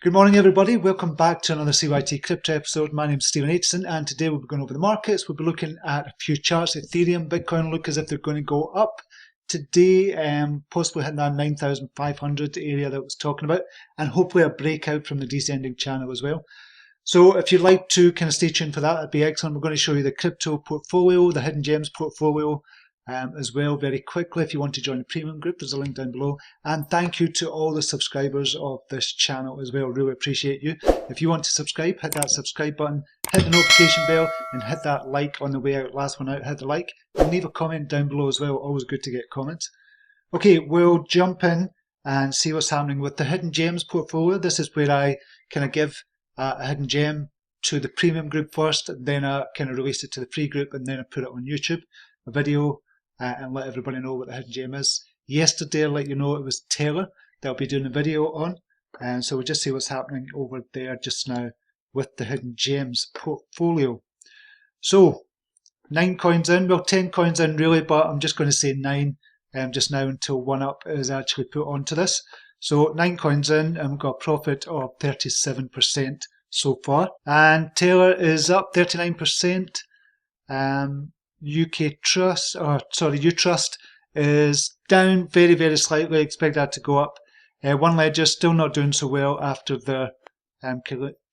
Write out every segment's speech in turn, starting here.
Good morning, everybody. Welcome back to another CYT-Crypto episode. My name is Stephen Aitchison, and today we'll be going over the markets. We'll be looking at a few charts. Ethereum, Bitcoin look as if they're going to go up today, possibly hitting that 9,500 area that I was talking about, and hopefully a breakout from the descending channel as well. So if you'd like to kind of stay tuned for that, that'd be excellent. We're going to show you the crypto portfolio, the hidden gems portfolio, as well very quickly. If you want to join the premium group, there's a link down below. And thank you to all the subscribers of this channel as well. Really appreciate you. If you want to subscribe, hit that subscribe button, hit the notification bell, and hit that like on the way out. Last one out, hit the like, and leave a comment down below as well. Always good to get comments. Okay, we'll jump in and see what's happening with the hidden gems portfolio. This is where I kind of give a hidden gem to the premium group first, and then I kind of release it to the free group, and then I put it on YouTube, a video, and let everybody know what the hidden gem is. Yesterday, I'll let you know it was Taylor that I'll be doing a video on, and so we'll just see what's happening over there just now with the hidden gems portfolio. So 9 coins in, well 10 coins in really, but I'm just going to say 9 just now until one up is actually put onto this. So 9 coins in, and we've got a profit of 37% so far, and Taylor is up 39%. Utrust is down very slightly. Expect that to go up. One Ledger still not doing so well after the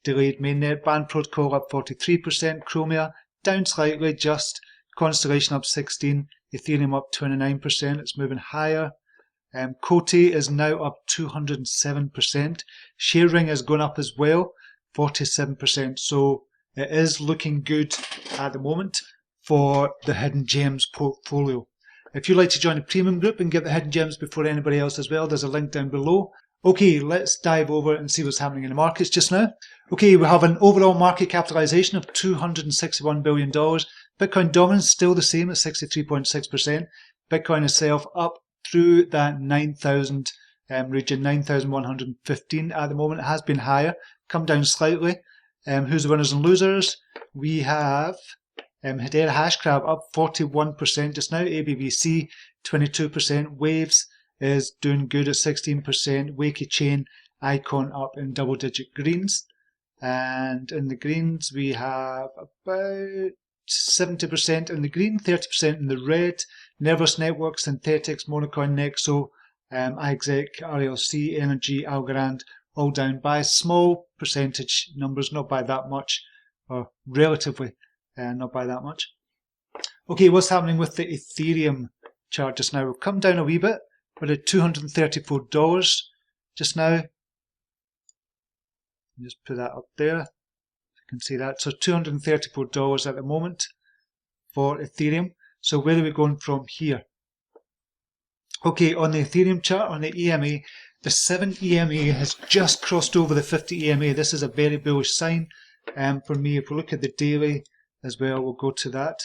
delayed mainnet. Band Protocol up 43%. Chromia down slightly, just. Constellation up 16. Ethereum up 29%. It's moving higher. Coty is now up 207%. Sharing has gone up as well, 47%. So it is looking good at the moment for the hidden gems portfolio. If you'd like to join the premium group and get the hidden gems before anybody else as well, there's a link down below. Okay, let's dive over and see what's happening in the markets just now. Okay, we have an overall market capitalization of $261 billion. Bitcoin dominance still the same at 63.6%. Bitcoin itself up through that 9,000 region, 9,115 at the moment. It has been higher, come down slightly. Who's the winners and losers? We have Hedera Hashcrab up 41% just now. ABBC 22%. Waves is doing good at 16%. Wakey Chain Icon up in double-digit greens. And in the greens we have about 70% in the green, 30% in the red. Nervous Network, Synthetics, Monocoin, Nexo, iExec, RLC, Energy, Algorand, all down by small percentage numbers, not by that much, or relatively not by that much. Okay, what's happening with the Ethereum chart just now? We've come down a wee bit. We're at $234 just now. Just put that up there. You can see that. So $234 at the moment for Ethereum. So where are we going from here? Okay, on the Ethereum chart, on the EMA, the 7 EMA has just crossed over the 50 EMA. This is a very bullish sign for me. If we look at the daily as well, we'll go to that.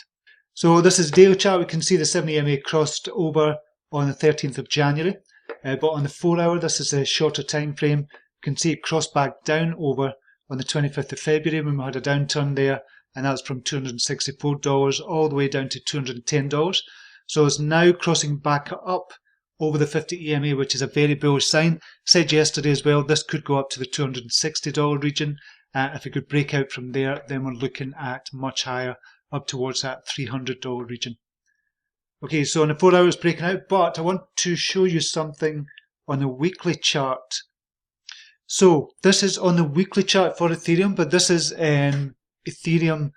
So this is daily chart. We can see the 7 EMA crossed over on the 13th of January. But on the 4 hour, this is a shorter time frame. You can see it crossed back down over on the 25th of February when we had a downturn there, and that's from $264 all the way down to $210. So it's now crossing back up over the 50 EMA, which is a very bullish sign. Said yesterday as well, this could go up to the $260 region. If it could break out from there, then we're looking at much higher, up towards that $300 region. Okay, so on the 4 hours breaking out, but I want to show you something on the weekly chart. So this is on the weekly chart for Ethereum, but this is Ethereum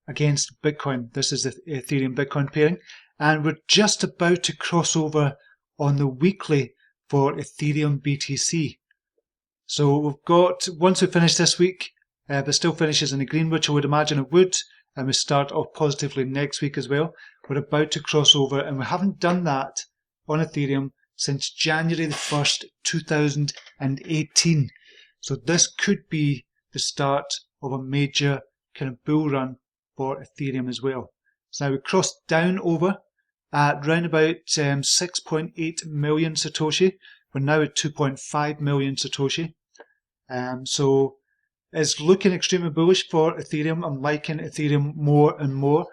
against Bitcoin. This is the Ethereum Bitcoin pairing, and we're just about to cross over on the weekly for Ethereum BTC. So we've got, once we finish this week, but still finishes in the green, which I would imagine it would, and we start off positively next week as well. We're about to cross over, and we haven't done that on Ethereum since January the 1st, 2018. So this could be the start of a major kind of bull run for Ethereum as well. So now we crossed down over at around about 6.8 million Satoshi. We're now at 2.5 million Satoshi. So it's looking extremely bullish for Ethereum. I'm liking Ethereum more and more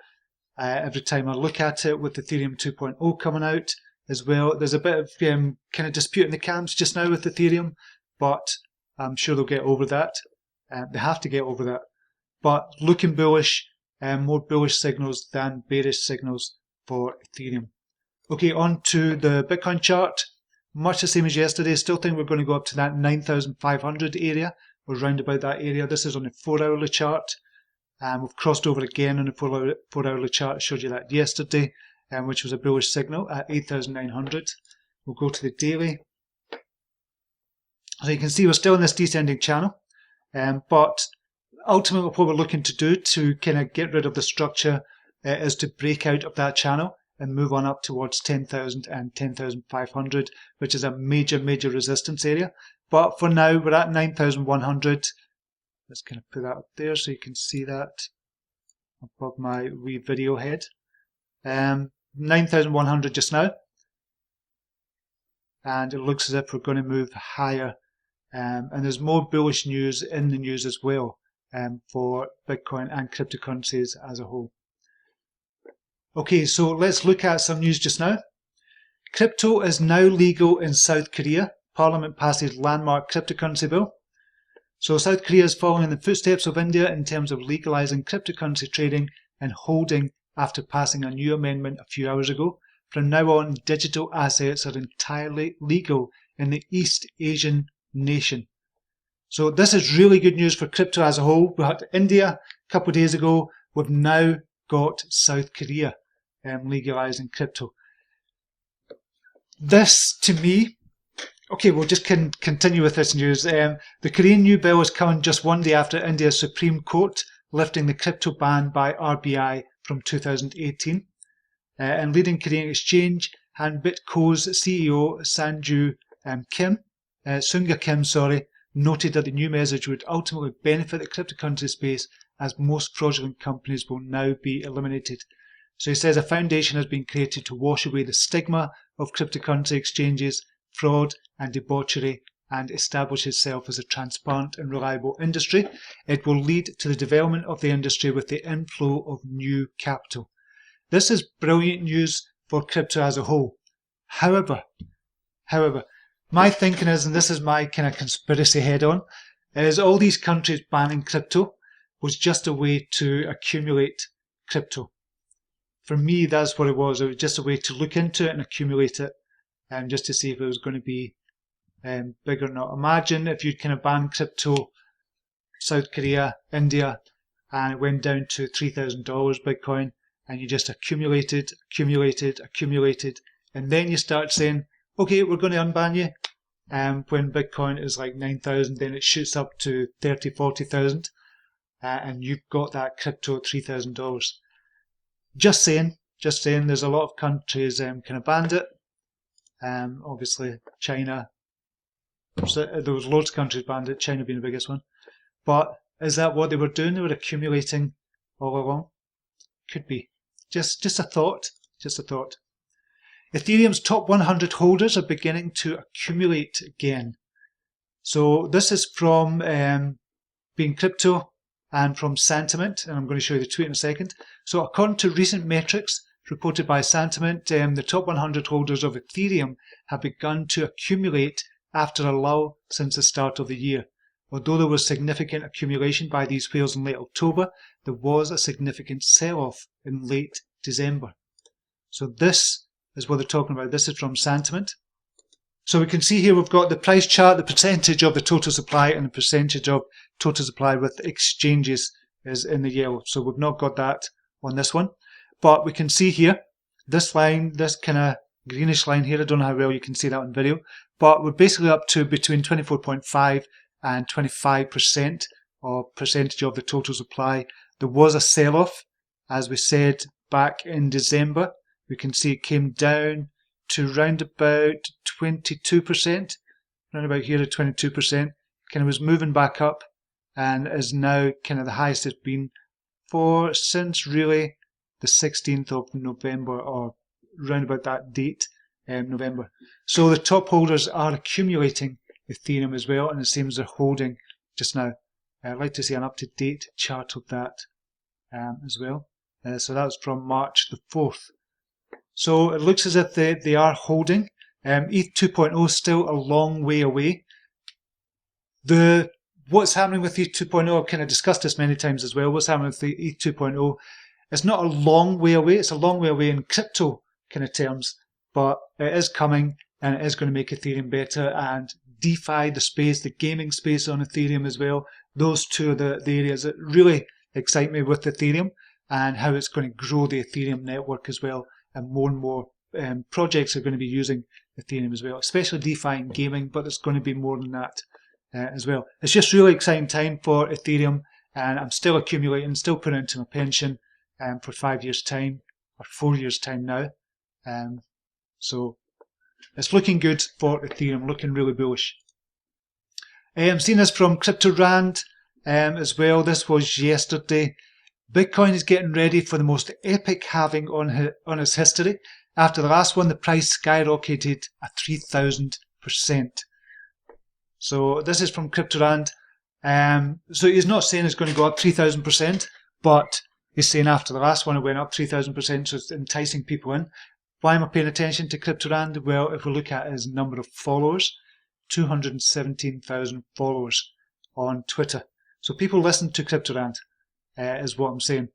every time I look at it, with Ethereum 2.0 coming out as well. There's a bit of kind of dispute in the camps just now with Ethereum, but I'm sure they'll get over that. They have to get over that. But looking bullish, more bullish signals than bearish signals for Ethereum. Okay, on to the Bitcoin chart. Much the same as yesterday. Still think we're going to go up to that 9,500 area, or round about that area. This is on the 4-hourly chart. We've crossed over again on the 4-hourly chart. I showed you that yesterday, which was a bullish signal at 8,900. We'll go to the daily. So you can see we're still in this descending channel, but ultimately what we're looking to do to kind of get rid of the structure is to break out of that channel and move on up towards 10,000 and 10,500, which is a major resistance area. But for now, we're at 9,100. Let's kind of put that up there so you can see that above my wee video head. 9,100 just now. And it looks as if we're going to move higher. And there's more bullish news in the news as well for Bitcoin and cryptocurrencies as a whole. Okay, so let's look at some news just now. Crypto is now legal in South Korea. Parliament passes landmark cryptocurrency bill. So South Korea is following in the footsteps of India in terms of legalizing cryptocurrency trading and holding after passing a new amendment a few hours ago. From now on, digital assets are entirely legal in the East Asian nation. So this is really good news for crypto as a whole. We had India a couple of days ago. We've now got South Korea legalizing crypto. This, to me, okay, we'll just continue with this news. The Korean new bill is coming just one day after India's Supreme Court lifting the crypto ban by RBI from 2018. And leading Korean exchange, Hanbitco's CEO Sunga Kim, noted that the new measure would ultimately benefit the cryptocurrency space as most fraudulent companies will now be eliminated. So he says a foundation has been created to wash away the stigma of cryptocurrency exchanges, fraud and debauchery, and establish itself as a transparent and reliable industry. It will lead to the development of the industry with the inflow of new capital. This is brilliant news for crypto as a whole. However, my thinking is, and this is my kind of conspiracy head on, is all these countries banning crypto was just a way to accumulate crypto. For me, that's what it was. It was just a way to look into it and accumulate it, just to see if it was going to be big or not. Imagine if you'd kind of banned crypto, South Korea, India, and it went down to $3,000 Bitcoin, and you just accumulated, and then you start saying, okay, we're going to unban you. When Bitcoin is like 9,000, then it shoots up to 30, 40,000, and you've got that crypto at $3,000. Just saying, there's a lot of countries kind of banned it. Obviously, China, there was loads of countries banned it, China being the biggest one. But is that what they were doing? They were accumulating all along? Could be. Just a thought. Ethereum's top 100 holders are beginning to accumulate again. So this is from Being Crypto and from Sentiment, and I'm going to show you the tweet in a second. So according to recent metrics reported by Sentiment, the top 100 holders of Ethereum have begun to accumulate after a lull since the start of the year. Although there was significant accumulation by these whales in late October, there was a significant sell-off in late December. So this is what they're talking about. This is from Sentiment. So we can see here we've got the price chart, the percentage of the total supply, and the percentage of total supply with exchanges is in the yellow. So we've not got that on this one. But we can see here, this line, this kind of greenish line here, I don't know how well you can see that on video, but we're basically up to between 24.5 and 25% or percentage of the total supply. There was a sell-off, as we said back in December. We can see it came down to round about 22%, round about here at 22%, kind of was moving back up and is now kind of the highest it's been since really the 16th of November or round about that date, November. So the top holders are accumulating Ethereum as well, and it seems they're holding just now. I'd like to see an up-to-date chart of that as well. So that was from March the 4th. So it looks as if they are holding. ETH 2.0 is still a long way away. What's happening with ETH 2.0, I've kind of discussed this many times as well. What's happening with the ETH 2.0, it's not a long way away. It's a long way away in crypto kind of terms, but it is coming and it is going to make Ethereum better. And DeFi, the space, the gaming space on Ethereum as well, those two are the areas that really excite me with Ethereum and how it's going to grow the Ethereum network as well. And more projects are going to be using Ethereum as well, especially DeFi and gaming, but it's going to be more than that as well. It's just really exciting time for Ethereum, and I'm still accumulating, still putting into my pension for 5 years' time, or 4 years' time now. So it's looking good for Ethereum, looking really bullish. I'm seeing this from CryptoRand as well. This was yesterday. Bitcoin is getting ready for the most epic halving on its history. After the last one, the price skyrocketed at 3,000%. So this is from CryptoRand. So he's not saying it's going to go up 3,000%, but he's saying after the last one it went up 3,000%, so it's enticing people in. Why am I paying attention to CryptoRand? Well, if we look at his number of followers, 217,000 followers on Twitter. So people listen to CryptoRand, is what I'm saying.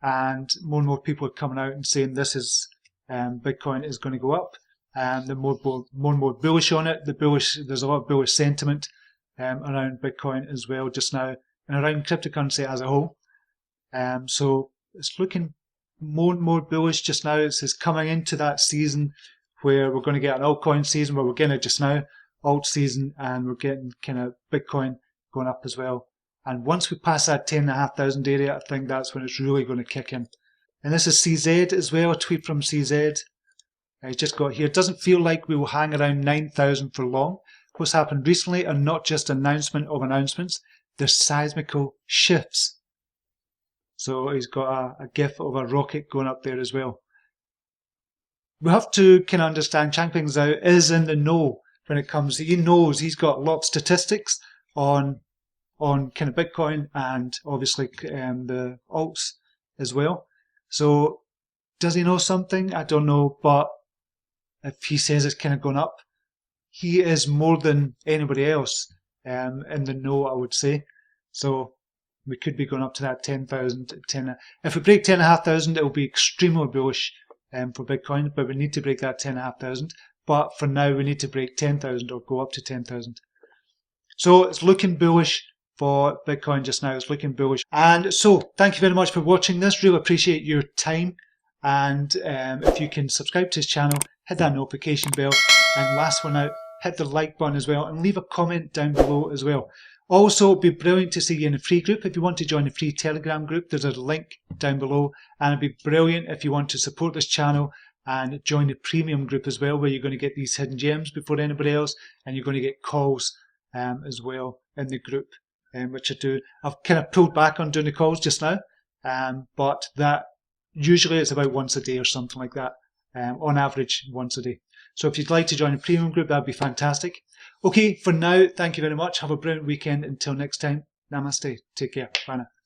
And more people are coming out and saying this is Bitcoin is going to go up. They're more and more bullish on it. There's a lot of bullish sentiment around Bitcoin as well just now, and around cryptocurrency as a whole. So it's looking more and more bullish just now. It's coming into that season where we're going to get an altcoin season, where we're getting it just now, alt season, and we're getting kind of Bitcoin going up as well. And once we pass that 10,500 area, I think that's when it's really going to kick in. And this is CZ as well, a tweet from CZ. I just got here. It doesn't feel like we will hang around 9,000 for long. What's happened recently are not just announcement of announcements, they're seismical shifts. So he's got a gif of a rocket going up there as well. We have to kind of understand Changping Zhao is in the know when it comes. He knows, he's got a lot of statistics on kind of Bitcoin and obviously the alts as well. So does he know something? I don't know, but if he says it's kind of gone up, he is more than anybody else in the know, I would say. So we could be going up to that 10,000. If we break 10,500, it will be extremely bullish for Bitcoin, but we need to break that 10,500. But for now, we need to break 10,000 or go up to 10,000. So it's looking bullish for Bitcoin just now. It's looking bullish. And so thank you very much for watching this. Really appreciate your time. And if you can subscribe to this channel, hit that notification bell, and last one out, hit the like button as well, and leave a comment down below as well. Also, it'd be brilliant to see you in a free group. If you want to join a free Telegram group, there's a link down below, and it'd be brilliant if you want to support this channel and join the premium group as well, where you're going to get these hidden gems before anybody else, and you're going to get calls as well in the group, which I do. I've kind of pulled back on doing the calls just now, but that usually it's about once a day or something like that, on average once a day. So if you'd like to join a premium group, that'd be fantastic. Okay, for now, thank you very much. Have a brilliant weekend. Until next time, Namaste. Take care. Bye now.